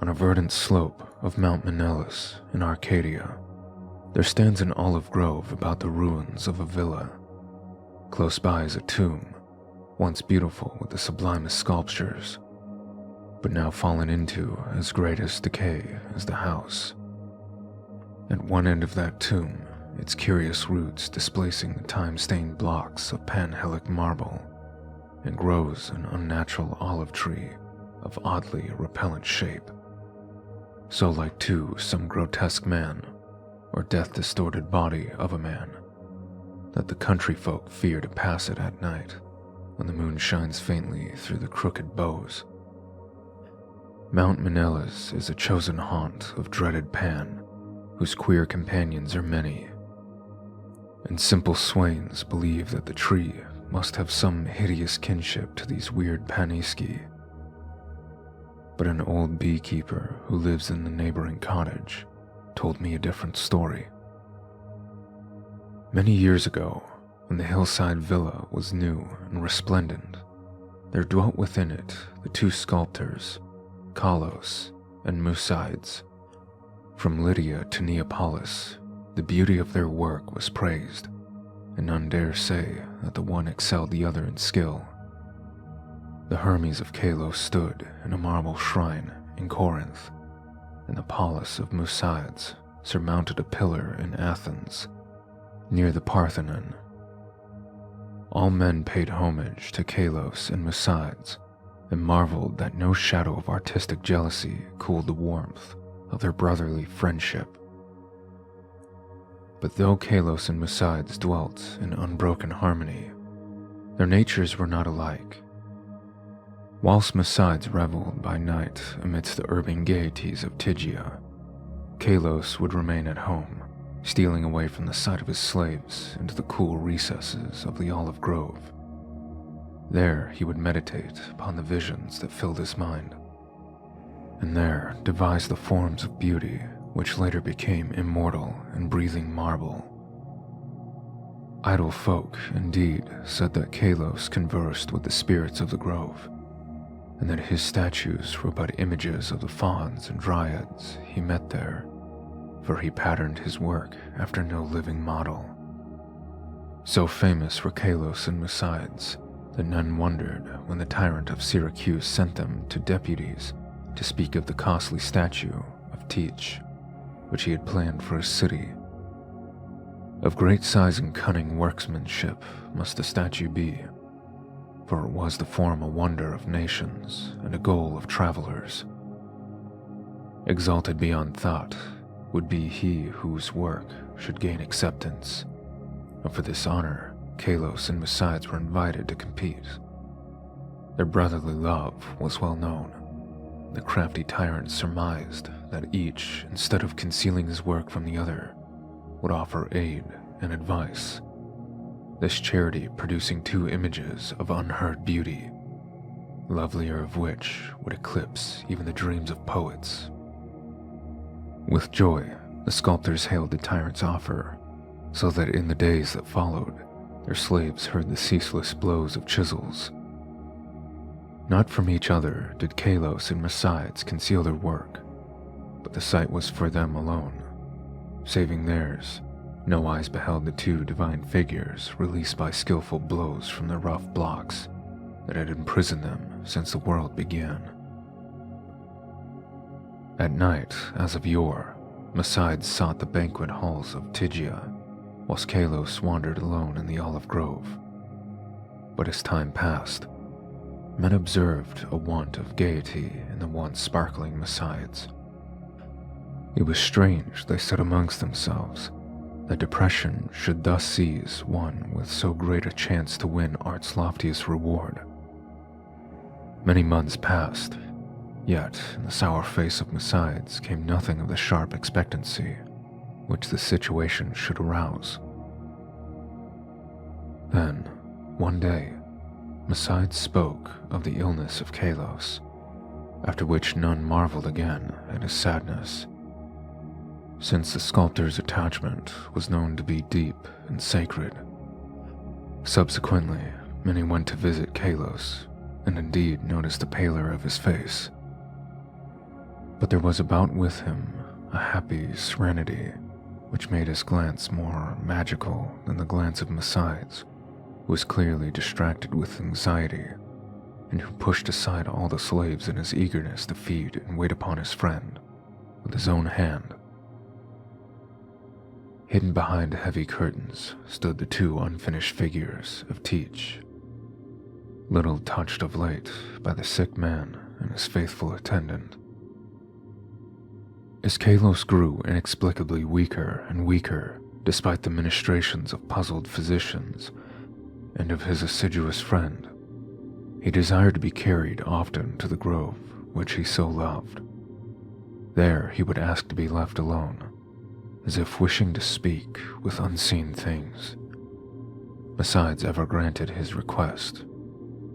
On a verdant slope of Mount Manelis in Arcadia, there stands an olive grove about the ruins of a villa. Close by is a tomb, once beautiful with the sublimest sculptures, but now fallen into as great as decay as the house. At one end of that tomb, its curious roots displacing the time-stained blocks of Panhellenic marble, and grows an unnatural olive tree of oddly repellent shape, so like to some grotesque man or death-distorted body of a man, that the country folk fear to pass it at night when the moon shines faintly through the crooked boughs. Mount Manelis is a chosen haunt of dreaded Pan, whose queer companions are many, and simple swains believe that the tree must have some hideous kinship to these weird Paniski. But an old beekeeper who lives in the neighboring cottage told me a different story. Many years ago, when the hillside villa was new and resplendent, there dwelt within it the two sculptors, Kalos and Musides. From Lydia to Neapolis, the beauty of their work was praised, and none dare say that the one excelled the other in skill. The Hermes of Kalos stood in a marble shrine in Corinth, and the Pallas of Musides surmounted a pillar in Athens, near the Parthenon. All men paid homage to Kalos and Musides, and marveled that no shadow of artistic jealousy cooled the warmth of their brotherly friendship. But though Kalos and Musides dwelt in unbroken harmony, their natures were not alike. Whilst Musides reveled by night amidst the urban gaieties of Tygia, Kalos would remain at home, stealing away from the sight of his slaves into the cool recesses of the olive grove. There he would meditate upon the visions that filled his mind, and there devise the forms of beauty which later became immortal and breathing marble. Idle folk, indeed, said that Kalos conversed with the spirits of the grove, and that his statues were but images of the fauns and dryads he met there, for he patterned his work after no living model. So famous were Kalos and Musides that none wondered when the tyrant of Syracuse sent them to deputies to speak of the costly statue of Teach, which he had planned for his city. Of great size and cunning workmanship must the statue be, for it was to form a wonder of nations and a goal of travelers. Exalted beyond thought would be he whose work should gain acceptance, and for this honor Kalos and Musides were invited to compete. Their brotherly love was well known. The crafty tyrant surmised that each, instead of concealing his work from the other, would offer aid and advice, this charity producing two images of unheard beauty, lovelier of which would eclipse even the dreams of poets. With joy, the sculptors hailed the tyrant's offer, so that in the days that followed, their slaves heard the ceaseless blows of chisels. Not from each other did Kalos and Musides conceal their work, but the sight was for them alone. Saving theirs, no eyes beheld the two divine figures released by skillful blows from the rough blocks that had imprisoned them since the world began. At night, as of yore, Musides sought the banquet halls of Tygia, whilst Kalos wandered alone in the olive grove. But as time passed, men observed a want of gaiety in the once sparkling Musides. It was strange, they said amongst themselves, that depression should thus seize one with so great a chance to win art's loftiest reward. Many months passed, yet in the sour face of Musides came nothing of the sharp expectancy which the situation should arouse. Then, one day, Musides spoke of the illness of Kalos, after which none marveled again at his sadness, since the sculptor's attachment was known to be deep and sacred. Subsequently, many went to visit Kalos, and indeed noticed the pallor of his face. But there was about with him a happy serenity which made his glance more magical than the glance of Messides, who was clearly distracted with anxiety, and who pushed aside all the slaves in his eagerness to feed and wait upon his friend with his own hand. Hidden behind heavy curtains stood the two unfinished figures of Teach, little touched of late by the sick man and his faithful attendant. As Kalos grew inexplicably weaker and weaker, despite the ministrations of puzzled physicians and of his assiduous friend, he desired to be carried often to the grove which he so loved. There he would ask to be left alone, as if wishing to speak with unseen things. Besides ever granted his request,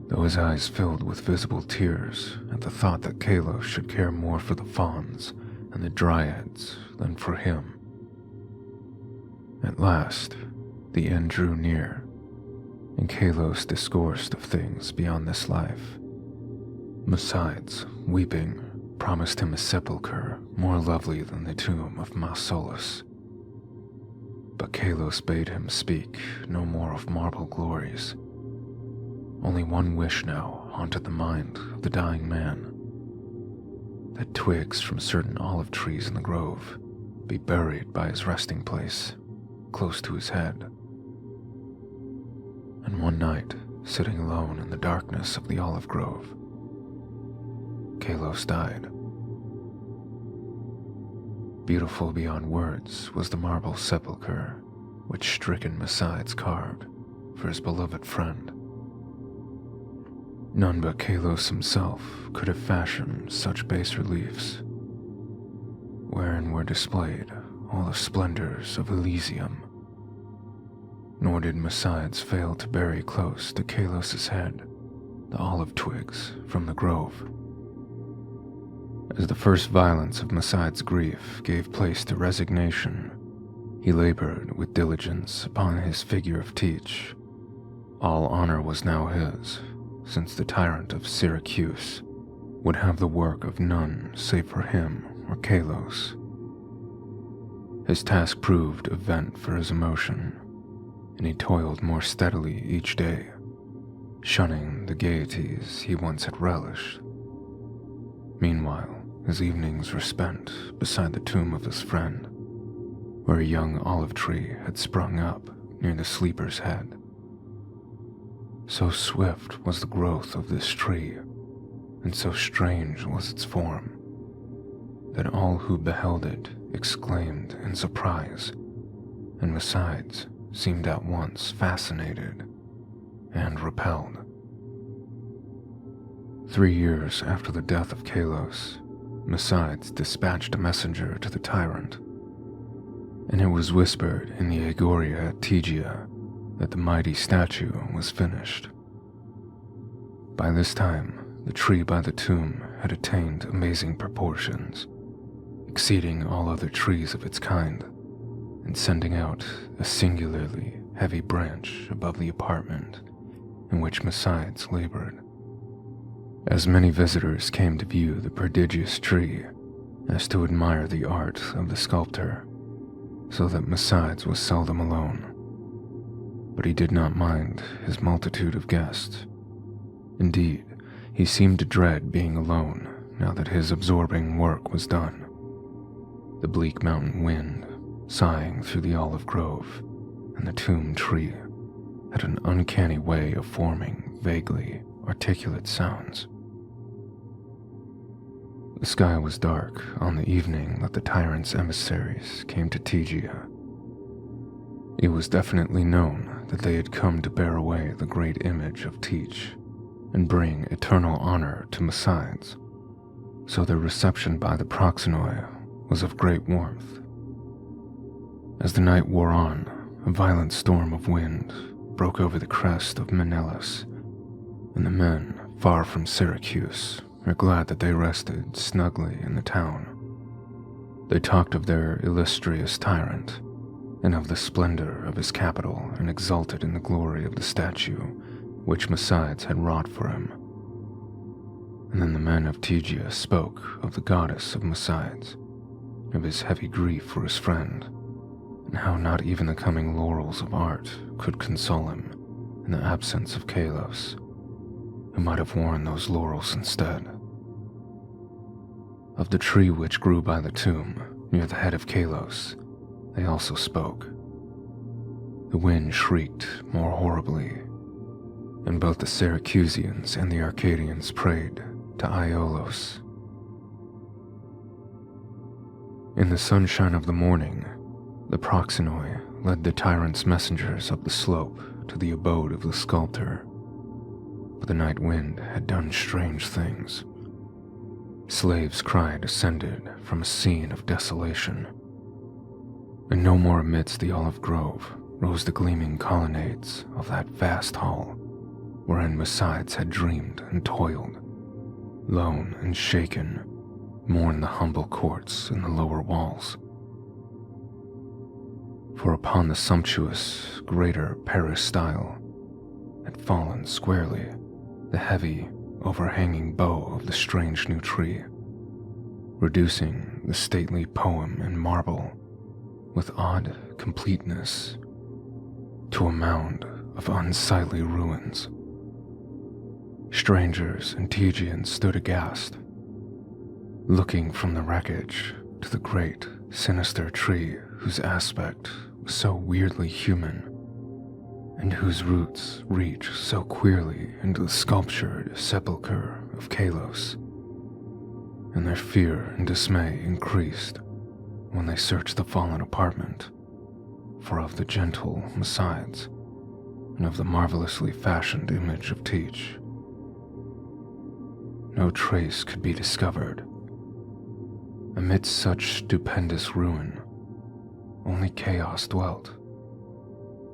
though his eyes filled with visible tears at the thought that Kalos should care more for the fauns and the dryads than for him. At last, the end drew near, and Kalos discoursed of things beyond this life. Besides, weeping, promised him a sepulchre more lovely than the tomb of Manelis. But Kalos bade him speak no more of marble glories. Only one wish now haunted the mind of the dying man: that twigs from certain olive trees in the grove be buried by his resting place, close to his head. And one night, sitting alone in the darkness of the olive grove, Kalos died. Beautiful beyond words was the marble sepulchre which stricken Messides carved for his beloved friend. None but Kalos himself could have fashioned such bas reliefs, wherein were displayed all the splendors of Elysium. Nor did Messides fail to bury close to Kalos's head the olive twigs from the grove. As the first violence of Messides' grief gave place to resignation, he labored with diligence upon his figure of Teach. All honor was now his, since the tyrant of Syracuse would have the work of none save for him or Kalos. His task proved a vent for his emotion, and he toiled more steadily each day, shunning the gaieties he once had relished. Meanwhile, his evenings were spent beside the tomb of his friend, where a young olive tree had sprung up near the sleeper's head. So swift was the growth of this tree, and so strange was its form, that all who beheld it exclaimed in surprise, and besides seemed at once fascinated and repelled. 3 years after the death of Kalos, Messides dispatched a messenger to the tyrant, and it was whispered in the Agoria at Tegia that the mighty statue was finished. By this time, the tree by the tomb had attained amazing proportions, exceeding all other trees of its kind, and sending out a singularly heavy branch above the apartment in which Messides labored. As many visitors came to view the prodigious tree as to admire the art of the sculptor, so that Messides was seldom alone. But he did not mind his multitude of guests. Indeed, he seemed to dread being alone now that his absorbing work was done. The bleak mountain wind, sighing through the olive grove, and the tomb tree had an uncanny way of forming vaguely articulate sounds. The sky was dark on the evening that the tyrant's emissaries came to Tegia. It was definitely known that they had come to bear away the great image of Teach and bring eternal honor to Messides, so their reception by the proxenoi was of great warmth. As the night wore on, a violent storm of wind broke over the crest of Manelis, and the men, far from Syracuse, were glad that they rested snugly in the town. They talked of their illustrious tyrant, and of the splendor of his capital, and exulted in the glory of the statue which Messides had wrought for him. And then the men of Tegia spoke of the goddess of Messides, of his heavy grief for his friend, and how not even the coming laurels of art could console him in the absence of Kalos, who might have worn those laurels instead. Of the tree which grew by the tomb, near the head of Kalos, they also spoke. The wind shrieked more horribly, and both the Syracusians and the Arcadians prayed to Aiolos. In the sunshine of the morning, the Proxenoi led the tyrant's messengers up the slope to the abode of the sculptor. But the night wind had done strange things. Slaves' cry descended from a scene of desolation, and no more amidst the olive grove rose the gleaming colonnades of that vast hall wherein Messides had dreamed and toiled, lone and shaken, mourned the humble courts and the lower walls. For upon the sumptuous, greater peristyle had fallen squarely the heavy, overhanging bough of the strange new tree, reducing the stately poem in marble with odd completeness to a mound of unsightly ruins. Strangers and Tegians stood aghast, looking from the wreckage to the great, sinister tree whose aspect was so weirdly human, and whose roots reached so queerly into the sculptured sepulchre of Kalos. And their fear and dismay increased when they searched the fallen apartment, for of the gentle Messides and of the marvelously fashioned image of Teach, no trace could be discovered. Amidst such stupendous ruin, only chaos dwelt,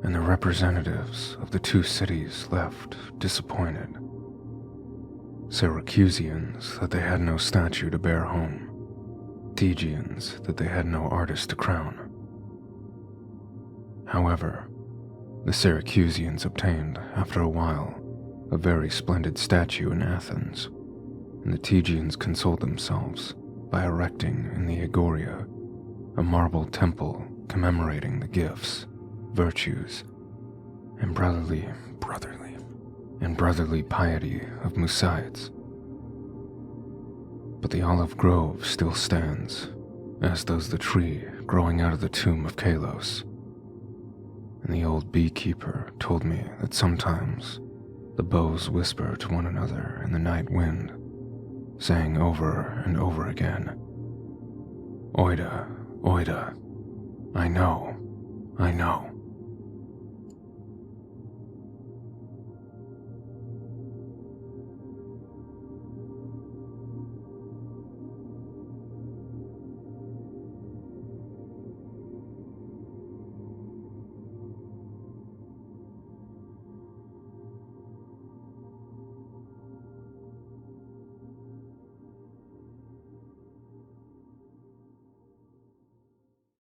and the representatives of the two cities left disappointed. Syracusians that they had no statue to bear home, Tegians that they had no artist to crown. However, the Syracusians obtained, after a while, a very splendid statue in Athens, and the Tegians consoled themselves by erecting in the Agoria a marble temple commemorating the gifts, virtues, and brotherly piety of Messides. But the olive grove still stands, as does the tree growing out of the tomb of Kalos. And the old beekeeper told me that sometimes the boughs whisper to one another in the night wind, saying over and over again, "Oida, Oida, I know, I know."